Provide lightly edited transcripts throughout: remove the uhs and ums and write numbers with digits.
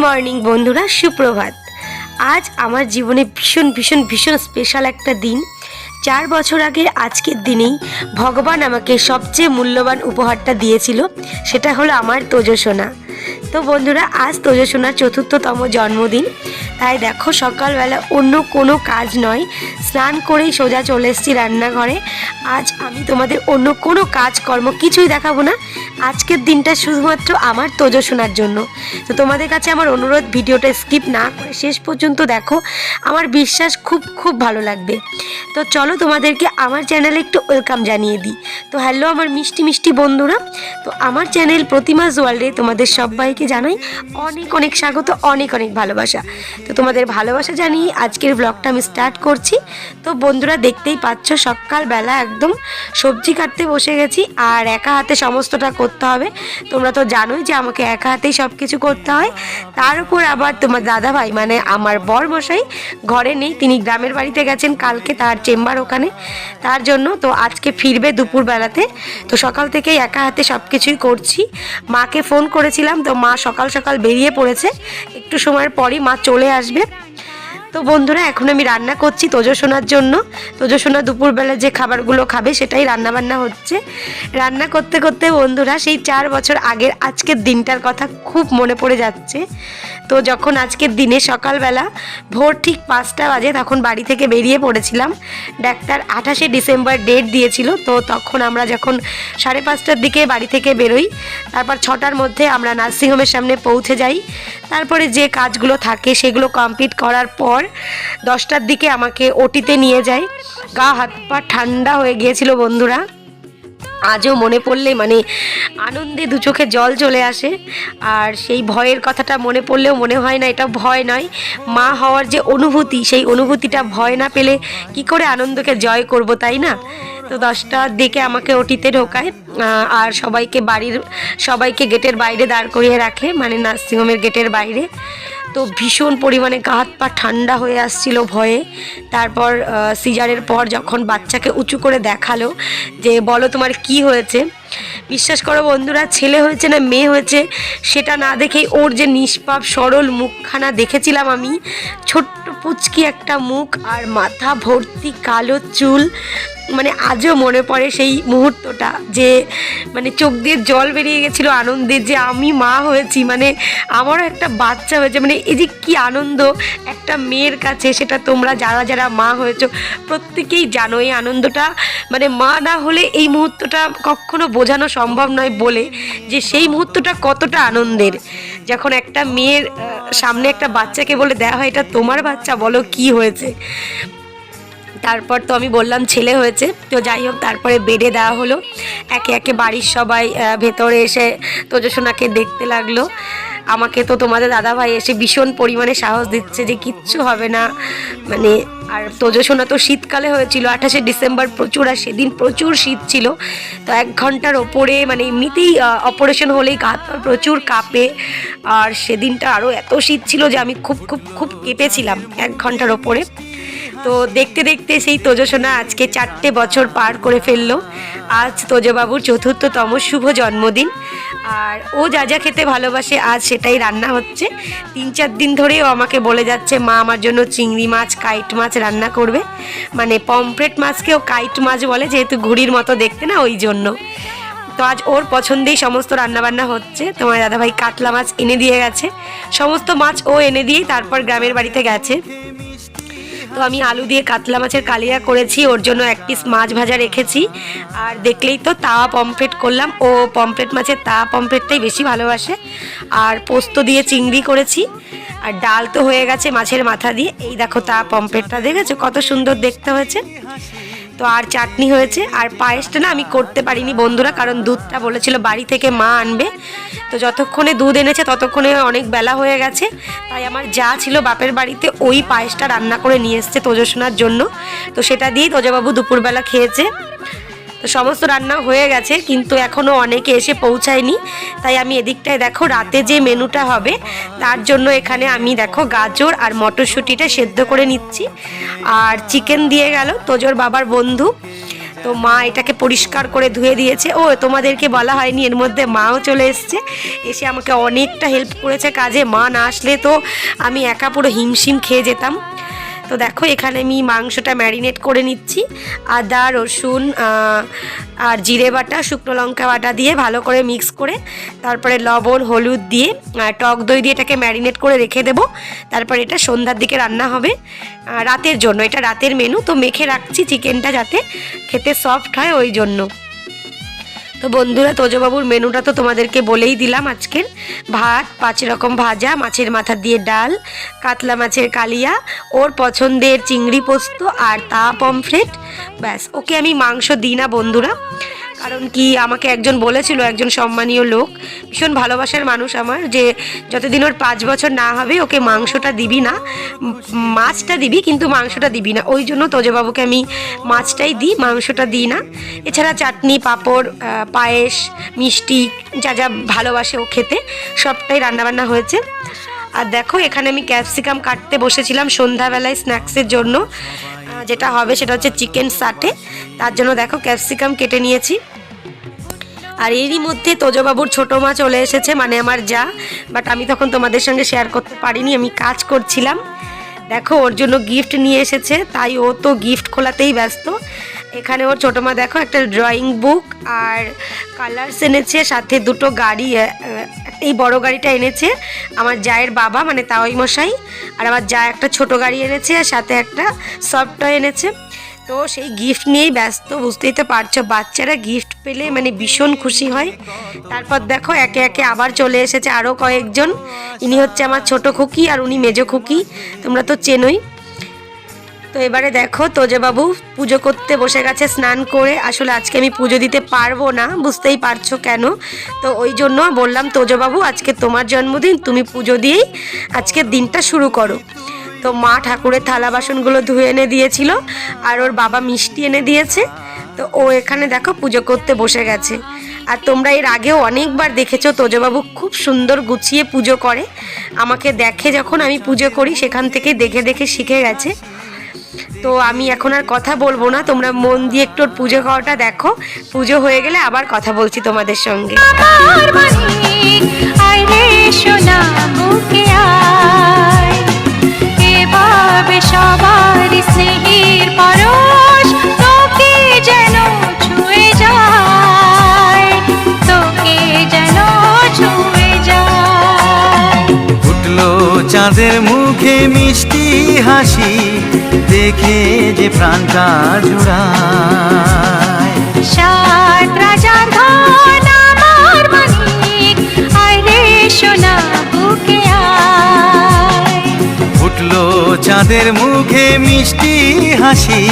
Morning বন্ধুরা, সুপ্রভাত। আজ আমার জীবনে ভীষণ ভীষণ ভীষণ স্পেশাল একটা দিন। 4 বছর আগের আজকের দিনেই ভগবান আমাকে সবচেয়ে মূল্যবান উপহারটা দিয়েছিল, সেটা হলো আমার তোজসোনা। তো বন্ধুরা, আজ তোজসোনার 4র্থতম জন্মদিন। তাই দেখো, সকালবেলা অন্য কোনো কাজ নয়, স্নান করেই সোজা চলে এসেছি রান্নাঘরে। আজ আমি তোমাদের অন্য কোনো কাজকর্ম কিছুই দেখাবো না। আজকের দিনটা শুধুমাত্র আমার তোজসোনার জন্য। তো তোমাদের কাছে আমার অনুরোধ, ভিডিওটা স্কিপ না করে শেষ পর্যন্ত দেখো, আমার বিশ্বাস খুব খুব ভালো লাগবে। তো চলো তোমাদেরকে আমার চ্যানেলে একটু ওয়েলকাম জানিয়ে দিই। তো হ্যালো আমার মিষ্টি মিষ্টি বন্ধুরা। তো আমার চ্যানেল প্রতিমাস ওয়ার্ল্ডে তোমাদের সবাইকে জানাই অনেক অনেক স্বাগত, অনেক অনেক ভালোবাসা। তো তোমাদের ভালোবাসা জানিয়ে আজকের ব্লগটা আমি স্টার্ট করছি। তো বন্ধুরা, দেখতেই পাচ্ছ সকালবেলা একদম সবজি কাটতে বসে গেছি, আর একা হাতে সমস্তটা করতে হবে। তোমরা তো জানোই যে আমাকে একা হাতেই সব কিছু করতে হয়। তার উপর আবার তোমার দাদা ভাই মানে আমার বর মশাই ঘরে নেই, তিনি গ্রামের বাড়িতে গেছেন কালকে, তার চেম্বার ওখানে, তার জন্য তো আজকে ফিরবে দুপুরবেলাতে। তো সকাল থেকেই একা হাতে সব কিছুই করছি। মাকে ফোন করেছিলাম, তো মা সকাল সকাল বেরিয়ে পড়েছে, একটু সময়ের পরই মা চলে আসবে। তো বন্ধুরা, এখন আমি রান্না করছি তোজসোনার জন্য। তোজসোনা দুপুরবেলা যে খাবারগুলো খাবে সেটাই রান্নাবান্না হচ্ছে। রান্না করতে করতে বন্ধুরা, সেই 4 বছর আগের আজকের দিনটার কথা খুব মনে পড়ে যাচ্ছে। তো যখন আজকের দিনে সকালবেলা ভোর ঠিক 5টা বাজে, তখন বাড়ি থেকে বেরিয়ে পড়েছিলাম। ডাক্তার 28শে ডিসেম্বর ডেট দিয়েছিল। তো তখন আমরা যখন 5:30টার দিকে বাড়ি থেকে বেরোই, তারপর 6টার মধ্যে আমরা নার্সিংহোমের সামনে পৌঁছে যাই। তারপরে যে কাজগুলো থাকে সেগুলো কমপ্লিট করার পর 10টার দিকে আমাকে ওটিতে নিয়ে যায়। গা হাত পা ঠান্ডা হয়ে গিয়েছিল বন্ধুরা। আজও মনে পড়লে মানে আনন্দে দু চোখে জল চলে আসে। আর সেই ভয়ের কথাটা মনে পড়লেও মনে হয় না এটা ভয় নয়, মা হওয়ার যে অনুভূতি, সেই অনুভূতিটা ভয় না পেলে কি করে আনন্দকে জয় করব, তাই না? তো 10টার দিকে আমাকে ওটিতে ঢোকায়, আর সবাইকে গেটের বাইরে দাঁড় করিয়ে রাখে, মানে নার্সিংহোমের গেটের বাইরে। তো ভীষণ পরিমাণে গা হাত পা ঠান্ডা হয়ে আসছিল ভয়ে। তারপর সিজারের পর যখন বাচ্চাকে উঁচু করে দেখালো যে বলো তোমার কি হয়েছে, বিশ্বাস করো বন্ধুরা, ছেলে হয়েছে না মেয়ে হয়েছে সেটা না দেখেই ওর যে নিষ্পাপ সরল মুখখানা দেখেছিলাম আমি, ছোট্ট পুচকি একটা মুখ আর মাথা ভর্তি কালো চুল। মানে আজও মনে পড়ে সেই মুহূর্তটা, যে মানে চোখ দিয়ে জল বেরিয়ে গেছিলো আনন্দের যে আমি মা হয়েছি, মানে আমারও একটা বাচ্চা হয়েছে। মানে এই যে কী আনন্দ একটা মেয়ের কাছে, সেটা তোমরা যারা যারা মা হয়েছো প্রত্যেকেই জানো। এই আনন্দটা মানে মা না হলে এই মুহূর্তটা কখনো বোঝানো সম্ভব নয়, বলে যে সেই মুহূর্তটা কতটা আনন্দের, যখন একটা মেয়ের সামনে একটা বাচ্চাকে বলে দেওয়া হয় এটা তোমার বাচ্চা, বলো কি হয়েছে। তারপর তো আমি বললাম ছেলে হয়েছে। তো যাই হোক, তারপরে বেডে দেওয়া হলো। একে একে বাড়ির সবাই ভেতরে এসে তোজসোনাকে দেখতে লাগলো। আমাকে তো তোমাদের দাদাভাই এসে ভীষণ পরিমাণে সাহস দিচ্ছে যে কিচ্ছু হবে না, মানে। আর তোজসোনা তো শীতকালে হয়েছিল 28শে ডিসেম্বর, প্রচুর, আর সেদিন প্রচুর শীত ছিল। তো 1 ঘন্টার ওপরে মানে এমনিতেই অপারেশন হলেই গা হাত পা প্রচুর কাঁপে, আর সেদিনটা আরও এত শীত ছিল যে আমি খুব খুব খুব কেঁপেছিলাম 1 ঘন্টার ওপরে। তো দেখতে দেখতে সেই তোজসোনা আজকে 4টে বছর পার করে ফেললো। আজ তোজবাবুর 4র্থতম শুভ জন্মদিন, আর ও যা যা খেতে ভালোবাসে আজ সেটাই রান্না হচ্ছে। 3-4 দিন ধরেও আমাকে বলে যাচ্ছে মা আমার জন্য চিংড়ি মাছ, কাইট মাছ রান্না করবে। মানে পমফ্রেট মাছকেও কাইট মাছ বলে, যেহেতু ঘুড়ির মতো দেখতে না, ওই জন্য। তো আজ ওর পছন্দেই সমস্ত রান্নাবান্না হচ্ছে। তোমার দাদাভাই কাতলা মাছ এনে দিয়ে গেছে, সমস্ত মাছ ও এনে দিয়েই তারপর গ্রামের বাড়িতে গেছে। তো আমি আলু দিয়ে কাতলা মাছের কালিয়া করেছি, ওর জন্য 1 পিস মাছ ভাজা রেখেছি। আর দেখলেই তো তাওয়া পমফ্রেট করলাম, ও পমফ্রেট মাছের তাওয়া পমফ্রেটটাই বেশি ভালোবাসে। আর পোস্ত দিয়ে চিংড়ি করেছি, আর ডাল তো হয়ে গেছে মাছের মাথা দিয়ে। এই দেখো তাওয়া পমফ্রেটটা দেখেছো কত সুন্দর দেখতে হয়েছে। তো আর চাটনি হয়েছে। আর পায়েসটা না আমি করতে পারিনি বন্ধুরা, কারণ দুধটা বলেছিল বাড়ি থেকে মা আনবে। তো যতক্ষণে দুধ এনেছে ততক্ষণে অনেক বেলা হয়ে গেছে, তাই আমার যা ছিল বাপের বাড়িতে ওই পায়েসটা রান্না করে নিয়ে এসছে তোজসোনার জন্য। তো সেটা দিয়েই তোজবাবু দুপুরবেলা খেয়েছে। তো সমস্ত রান্না হয়ে গেছে, কিন্তু এখনও অনেকে এসে পৌঁছায়নি। তাই আমি এদিকটায় দেখো রাতে যে মেনুটা হবে তার জন্য এখানে আমি দেখো গাজর আর মটরশুঁটিটা সেদ্ধ করে নিচ্ছি। আর চিকেন দিয়ে গেল তোজোর বাবার বন্ধু। তো তো মা এটাকে পরিষ্কার করে ধুয়ে দিয়েছে। ও তোমাদেরকে বলা হয়নি, এর মধ্যে মাও চলে এসছে, এসে আমাকে অনেকটা হেল্প করেছে কাজে। মা না আসলে তো আমি একা পুরো হিমশিম খেয়ে যেতাম। তো দেখো এখানে আমি মাংসটা ম্যারিনেট করে নিচ্ছি, আদা রসুন আর জিরে বাটা শুকনো লঙ্কা বাটা দিয়ে ভালো করে মিক্স করে, তারপরে লবণ হলুদ দিয়ে টক দই দিয়ে এটাকে ম্যারিনেট করে রেখে দেবো। তারপর এটা সন্ধ্যার দিকে রান্না হবে রাতের জন্য, এটা রাতের মেনু। তো মেখে রাখছি চিকেনটা যাতে খেতে সফট হয় ওই জন্য। তো বন্ধুরা, তোজবাবুর মেনুটা তো তোমাদেরকে বলেই দিলাম আজকের। ভাত, 5 রকম ভাজা, মাছের মাথা দিয়ে ডাল, কাতলা মাছের কালিয়া, ওর পছন্দের চিংড়ি পোস্ত আর তা পমফ্রেট। ব্যাস, ওকে আমি মাংস দিই না বন্ধুরা, কারণ কি আমাকে একজন বলেছিল, একজন সম্মানীয় লোক, ভীষণ ভালোবাসার মানুষ আমার, যে যতদিন ওর 5 বছর না হবে ওকে মাংসটা দিবি না, মাছটা দিবি কিন্তু মাংসটা দিবি না। ওই জন্য তোজবাবুকে আমি মাছটাই দিই, মাংসটা দিই না। এছাড়া চাটনি, পাঁপড়, পায়েস, মিষ্টি যা যা ভালোবাসে ও খেতে, সবটাই রান্নাবান্না হয়েছে। আর দেখো এখানে আমি ক্যাপসিকাম কাটতে বসেছিলাম সন্ধ্যাবেলায় স্ন্যাক্সের জন্য। যেটা হবে সেটা হচ্ছে চিকেন সাটে, তার জন্য দেখো ক্যাপসিকাম কেটে নিয়েছি। আর এরই মধ্যে তোজবাবুর ছোটো মা চলে এসেছে, মানে আমার যা, বাট আমি তখন তোমাদের সঙ্গে শেয়ার করতে পারিনি, আমি কাজ করছিলাম। দেখো ওর জন্য গিফট নিয়ে এসেছে, তাই ও তো গিফট খোলাতেই ব্যস্ত। এখানে ওর ছোটো মা দেখো একটা ড্রয়িং বুক আর কালার্স এনেছে, সাথে 2টো গাড়ি, এই বড় গাড়িটা এনেছে আমার জায়ের বাবা, মানে তাওই মশাই, আর আমার যা একটা ছোট গাড়ি এনেছে আর সাথে একটা সফট টয় এনেছে। তো সেই গিফট নিয়েই ব্যস্ত, বুঝতেই তো পারছো, বাচ্চারা গিফট পেলে মানে ভীষণ খুশি হয়। তারপর দেখো একে একে আবার চলে এসেছে আরও কয়েকজন। ইনি হচ্ছে আমার ছোট খুকি আর উনি মেজো খুকি, তোমরা তো চেনোই। তো এবারে দেখো তোজবাবু পুজো করতে বসে গেছে স্নান করে। আসলে আজকে আমি পুজো দিতে পারবো না, বুঝতেই পারছো কেন। তো ওই জন্য বললাম তোজবাবু আজকে তোমার জন্মদিন, তুমি পুজো দিয়েই আজকের দিনটা শুরু করো। তো মা ঠাকুরের থালা বাসনগুলো ধুয়ে এনে দিয়েছিল আর ওর বাবা মিষ্টি এনে দিয়েছে। তো ও এখানে দেখো পুজো করতে বসে গেছে। আর তোমরা এর আগেও অনেকবার দেখেছো তোজবাবু খুব সুন্দর গুছিয়ে পুজো করে, আমাকে দেখে যখন আমি পুজো করি সেখান থেকে দেখে দেখে শিখে গেছে। তো আমি এখন আর কথা বলবো না, তোমরা মন দিয়ে একটু পুজো করাটা দেখো। পুজো হয়ে গেলে আবার কথা বলছি তোমাদের সঙ্গে। সবার স্নেহের পরশ তোকে যেন ছুঁয়ে যায়, তোকে যেন ছুঁয়ে যায়। উঠলো চাঁদের মুখে মিষ্টি হাসি, দেখে যে প্রাণটা জুড়ায়। 7 রাজার ধন আমার মানিক, আয় রে সোনা বুকে আয়। উঠলো চাঁদের মুখে মিষ্টি হাসি,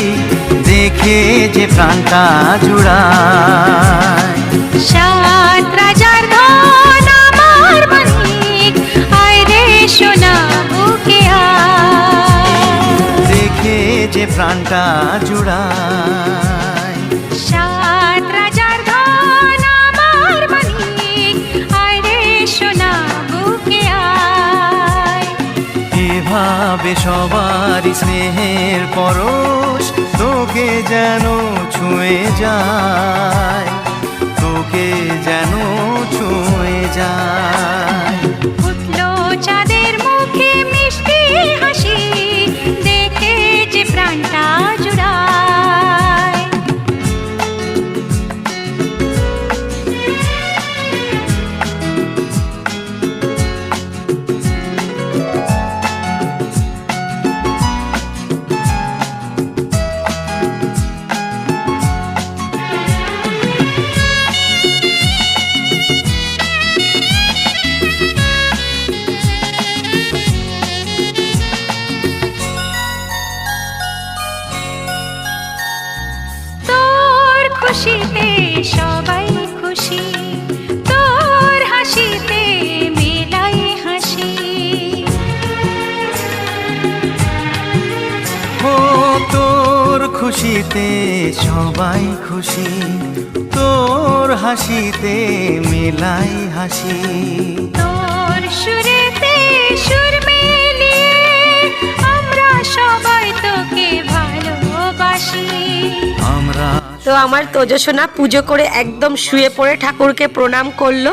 দেখে যে প্রাণটা জুড়ায়। 7 রাজার ধন আমার মানিক, আয় রে সোনা বুকে আয়। দেখে যে প্রাণটা জুড়ায়। 7 রাজার ধন আমার মানিক, আয় রে সোনা বুকে আয়। এভাবে সবার স্নেহের পরশ তোকে যেন ছুঁয়ে যায়, তোকে যেন ছুঁয়ে যায়। উঠলো চাঁদের মুখে মিষ্টি হাসি, দেখে যে প্রাণটা জুড়ায়। খুশিতে সবাই খুশি, তোর হাসিতে মেলাই হাসি। ও তোর খুশিতে সবাই খুশি, তোর হাসিতে মেলাই হাসি। তোর সুরেতে সুর মিলিয়ে আমরা সবাই তোকে ভালোবাসি, আমরা তো আমার তোজসোনা পুজো করে একদম শুয়ে পড়ে ঠাকুরকে প্রণাম করলো।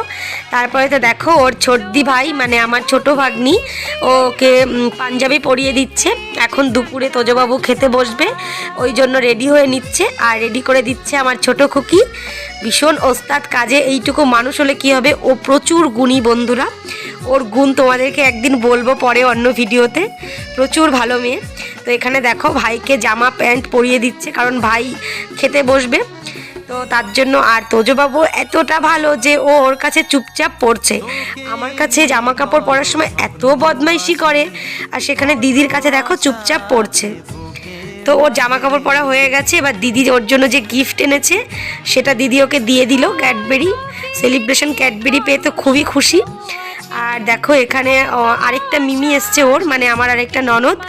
তারপরে তো দেখো ওর ছোটদি ভাই মানে আমার ছোট ভাগ্নি ওকে পাঞ্জাবি পরিয়ে দিচ্ছে। এখন দুপুরে তোজবাবু খেতে বসবে, ওই জন্য রেডি হয়ে নিচ্ছে আর রেডি করে দিচ্ছে আমার ছোট খুকি। ভীষণ ওস্তাদ কাজে, এইটুকু মানুষ হলে কি হবে, ও প্রচুর গুণী বন্ধুরা। ওর গুণ তোমাদেরকে একদিন বলবো পরে অন্য ভিডিওতে, প্রচুর ভালো মেয়ে। তো এখানে দেখো ভাইকে জামা প্যান্ট পরিয়ে দিচ্ছে, কারণ ভাই খেতে বসবে তো তার জন্য। আর তোজবাবু এতটা ভালো যে ও ওর কাছে চুপচাপ পড়ছে। আমার কাছে জামা কাপড় পরার সময় এত বদমাইশি করে, আর সেখানে দিদির কাছে দেখো চুপচাপ পড়ছে। তো ওর জামা কাপড় পরা হয়ে গেছে, এবার দিদি ওর জন্য যে গিফট এনেছে সেটা দিদি ওকে দিয়ে দিল, ক্যাডবেরি সেলিব্রেশন ক্যাডবেরি পেয়ে তো খুবই খুশি। আর দেখো এখানে আরেকটা মিমি এসছে ওর, মানে আমার আরেকটা ননদ।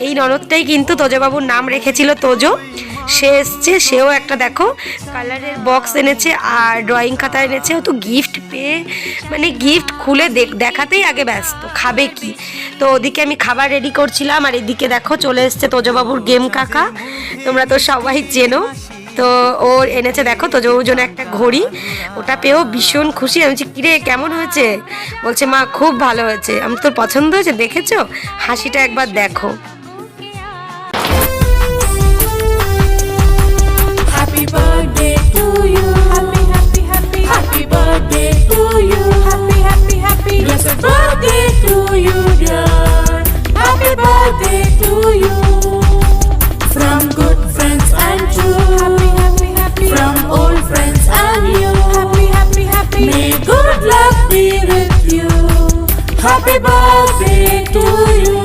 এই ননদটাই কিন্তু তোজবাবুর নাম রেখেছিল তোজো। সে এসছে, সেও একটা দেখো কালারের বক্স এনেছে আর ড্রয়িং খাতা এনেছে। ও তো গিফট পেয়ে মানে গিফট খুলে দেখাতেই আগে ব্যস্ত, খাবে কি। তো ওদিকে আমি খাবার রেডি করছিলাম, আর এদিকে দেখো চলে এসছে তোজবাবুর গেম কাকা, তোমরা তো সবাই চেনো। তো ওর এনেছে দেখো তোজবাবুর জন্য একটা ঘড়ি, ওটা পেয়েও ভীষণ খুশি। আমি বলছি কিরে কেমন হয়েছে, বলছে মা খুব ভালো হয়েছে। আমি তোর পছন্দ হয়েছে, দেখেছো হাসিটা একবার দেখো। Happy birthday to you. Happy, happy, happy. Happy birthday to you. Happy, happy, happy. Blessed birthday to you, dear. Happy birthday to you. From good friends and true. Happy, happy, happy. From old friends and you. Happy, happy, happy. May good luck be with you. Happy birthday to you.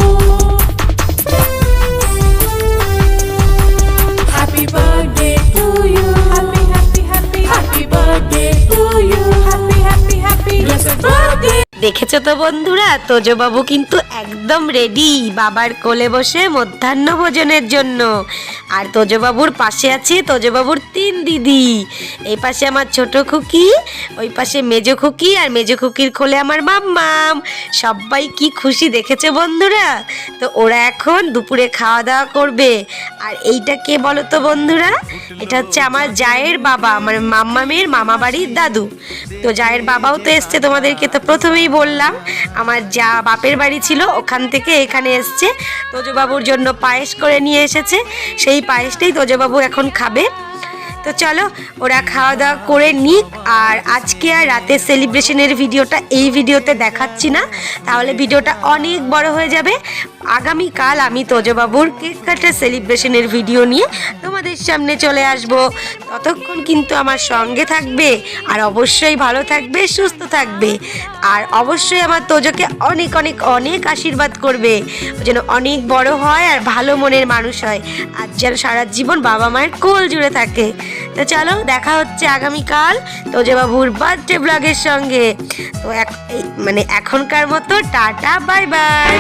Happy birthday to you. Happy, happy, happy. Happy birthday to you. Happy, happy, happy. Blessed birthday. দেখেছো তো বন্ধুরা, তোজবাবু কিন্তু একদম ready বাবার কোলে বসে মধ্যাহ্ন ভোজনের জন্য। আর তোজবাবুর পাশে আছে তোজবাবুর 3 দিদি। এই পাশে আমার ছোট খুকি, ওই পাশে মেজো খুকি, আর মেজো খুকির কোলে আমার মাম্মাম। সবাই কি খুশি দেখেছো বন্ধুরা। তো ওরা এখন দুপুরে খাওয়া দাওয়া করবে। আর এইটা কে বলো তো বন্ধুরা, এটা হচ্ছে আমার জায়ের বাবা, মানে মাম্মামের মামা বাড়ির দাদু। তো জায়ের বাবাও তো এসছে, তোমাদেরকে তো প্রথমেই বললাম আমার যা বাপের বাড়ি ছিল ওখান থেকে এখানে এসছে। তোজবাবুর জন্য পায়েস করে নিয়ে এসেছে, সেই পায়েসটাই তোজবাবু এখন খাবে। তো চলো ওরা খাওয়া দাওয়া করে নিক। আর আজকে আর রাতের সেলিব্রেশনের ভিডিওটা এই ভিডিওতে দেখাচ্ছি না, তাহলে ভিডিওটা অনেক বড় হয়ে যাবে। আগামীকাল আমি তোজবাবুর কেক কাটার সেলিব্রেশনের ভিডিও নিয়ে তোমাদের সামনে চলে আসব। ততক্ষণ কিন্তু আমার সঙ্গে থাকবে, আর অবশ্যই ভালো থাকবে, সুস্থ থাকবে। আর অবশ্যই আমার তোজোকে অনেক অনেক অনেক আশীর্বাদ করবে, যেন অনেক বড় হয় আর ভালো মনের মানুষ হয়, আর যেন সারা জীবন বাবা মায়ের কোল জুড়ে থাকে। তো চলো দেখা হচ্ছে আগামীকাল তোজবাবুর বার্থডে ব্লগের সঙ্গে। তো মানে এখনকার মতো টাটা, বাই বাই।